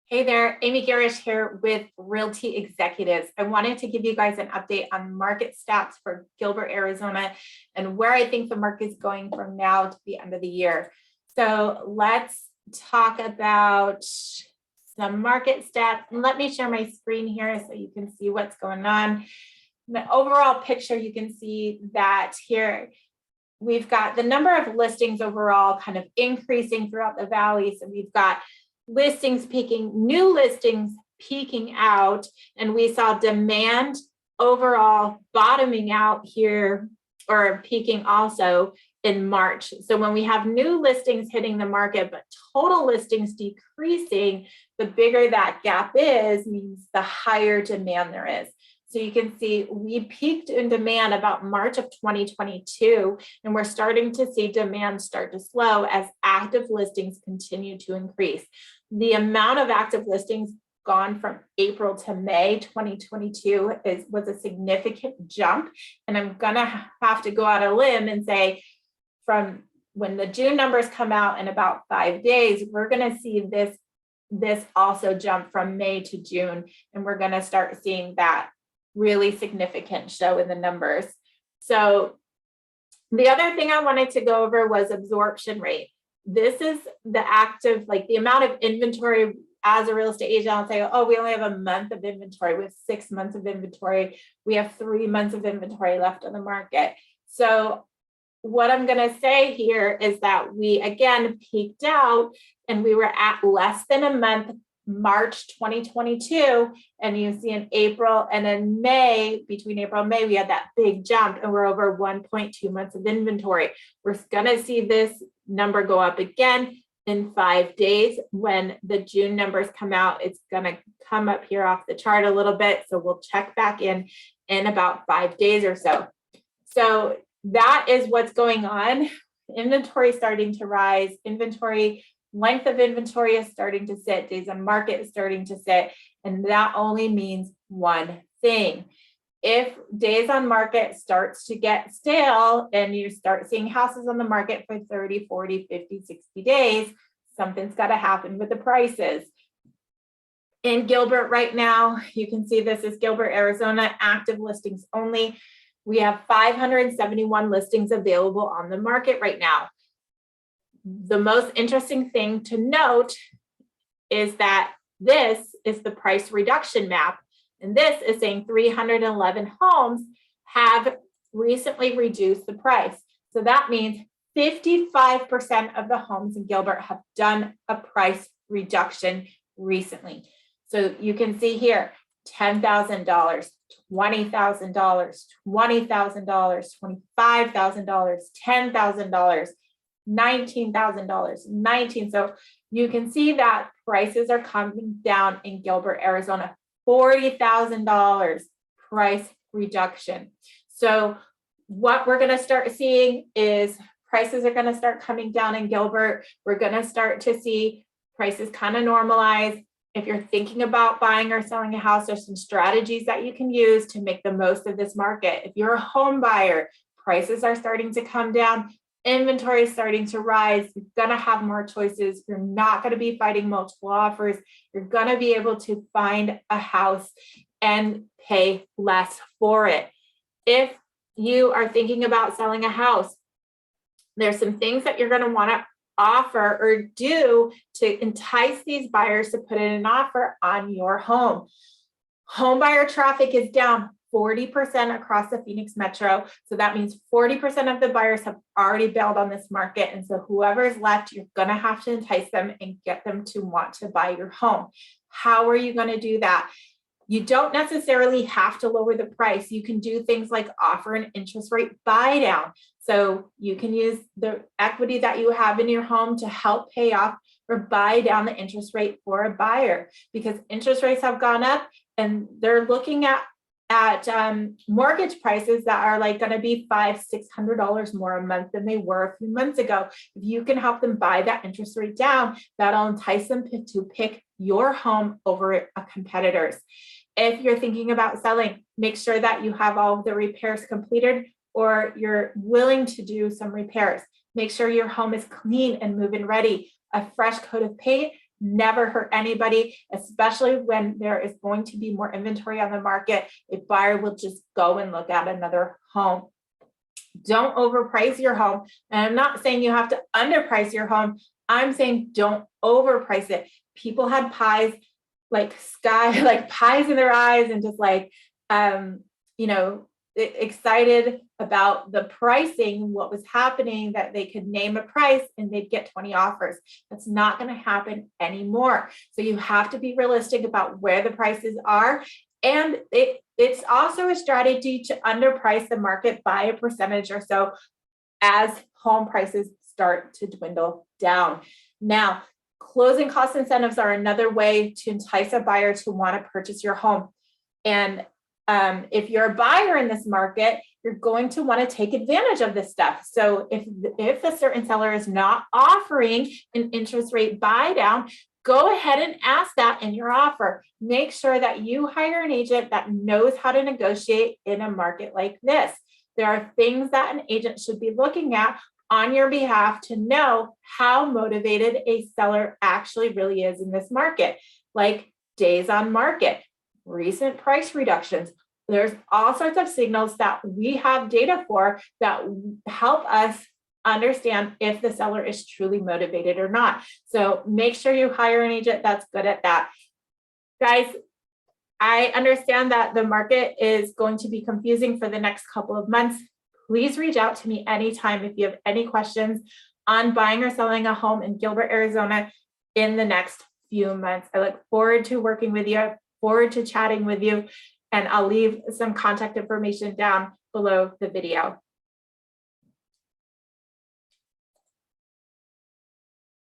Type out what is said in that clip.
Hey there, Amy Garish here with Realty Executives. I wanted to give you guys an update on market stats for Gilbert, Arizona, and where I think the market is going from now to the end of the year. So let's talk about some market stats. And let me share my screen here so you can see what's going on. In the overall picture, you can see that here we've got the number of listings overall kind of increasing throughout the valley. So we've got listings peaking, new listings peaking out, and we saw demand overall bottoming out here or peaking also in March. So when we have new listings hitting the market, but total listings decreasing, the bigger that gap is, means the higher demand there is. So you can see we peaked in demand about March of 2022, and we're starting to see demand start to slow as active listings continue to increase. The amount of active listings gone from April to May 2022 was a significant jump. And I'm gonna have to go out on a limb and say from when the June numbers come out in about 5 days, we're gonna see this also jump from May to June, and we're gonna start seeing that really significant show in the numbers. So the other thing I wanted to go over was absorption rate. This is the active, like the amount of inventory. As a real estate agent, I'll say, oh, we only have a month of inventory. We have 6 months of inventory. We have 3 months of inventory left on the market. So what I'm going to say here is that we again peaked out and we were at less than a month March 2022, and you see in April and in May, between April and May, we had that big jump and we're over 1.2 months of inventory. We're gonna see this number go up again in 5 days. When the June numbers come out, it's gonna come up here off the chart a little bit. So we'll check back in about 5 days or so. So that is what's going on. Inventory starting to rise, length of inventory is starting to sit, days on market is starting to sit, and that only means one thing. If days on market starts to get stale and you start seeing houses on the market for 30, 40, 50, 60 days, something's got to happen with the prices. In Gilbert right now, you can see this is Gilbert, Arizona, active listings only. We have 571 listings available on the market right now. The most interesting thing to note is that this is the price reduction map. And this is saying 311 homes have recently reduced the price. So that means 55% of the homes in Gilbert have done a price reduction recently. So you can see here, $10,000, $20,000, $20,000, $25,000, $10,000, $19,000, 19. So you can see that prices are coming down in Gilbert, Arizona, $40,000 price reduction. So what we're going to start seeing is prices are going to start coming down in Gilbert. We're going to start to see prices kind of normalize. If you're thinking about buying or selling a house, there's some strategies that you can use to make the most of this market. If you're a home buyer, prices are starting to come down. Inventory is starting to rise. You're going to have more choices. You're not going to be fighting multiple offers. You're going to be able to find a house and pay less for it. If you are thinking about selling a house, there's some things that you're going to want to offer or do to entice these buyers to put in an offer on your home. Home buyer traffic is down 40% across the Phoenix metro. So that means 40% of the buyers have already bailed on this market. And so whoever's left, you're going to have to entice them and get them to want to buy your home. How are you going to do that? You don't necessarily have to lower the price. You can do things like offer an interest rate buy down. So you can use the equity that you have in your home to help pay off or buy down the interest rate for a buyer, because interest rates have gone up and they're looking at mortgage prices that are like going to be $500-600 more a month than they were a few months ago. If you can help them buy that interest rate down, that'll entice them to pick your home over a competitor's. If you're thinking about selling, make sure that you have all of the repairs completed or you're willing to do some repairs. Make sure your home is clean and move-in ready. A fresh coat of paint never hurt anybody, especially when there is going to be more inventory on the market. A buyer will just go and look at another home. Don't overprice your home. And I'm not saying you have to underprice your home. I'm saying don't overprice it. People had pies like sky, like pies in their eyes, and just like, excited about the pricing, what was happening, that they could name a price and they'd get 20 offers. That's not going to happen anymore. So you have to be realistic about where the prices are. And it's also a strategy to underprice the market by a percentage or so as home prices start to dwindle down. Now, closing cost incentives are another way to entice a buyer to want to purchase your home. And if you're a buyer in this market, you're going to want to take advantage of this stuff. So if a certain seller is not offering an interest rate buy down, go ahead and ask that in your offer. Make sure that you hire an agent that knows how to negotiate in a market like this. There are things that an agent should be looking at on your behalf to know how motivated a seller actually really is in this market, like days on market, recent price reductions. There's all sorts of signals that we have data for that help us understand if the seller is truly motivated or not. So make sure you hire an agent that's good at that. Guys, I understand that the market is going to be confusing for the next couple of months. Please reach out to me anytime if you have any questions on buying or selling a home in Gilbert, Arizona in the next few months. I look forward to working with you, forward to chatting with you, and I'll leave some contact information down below the video.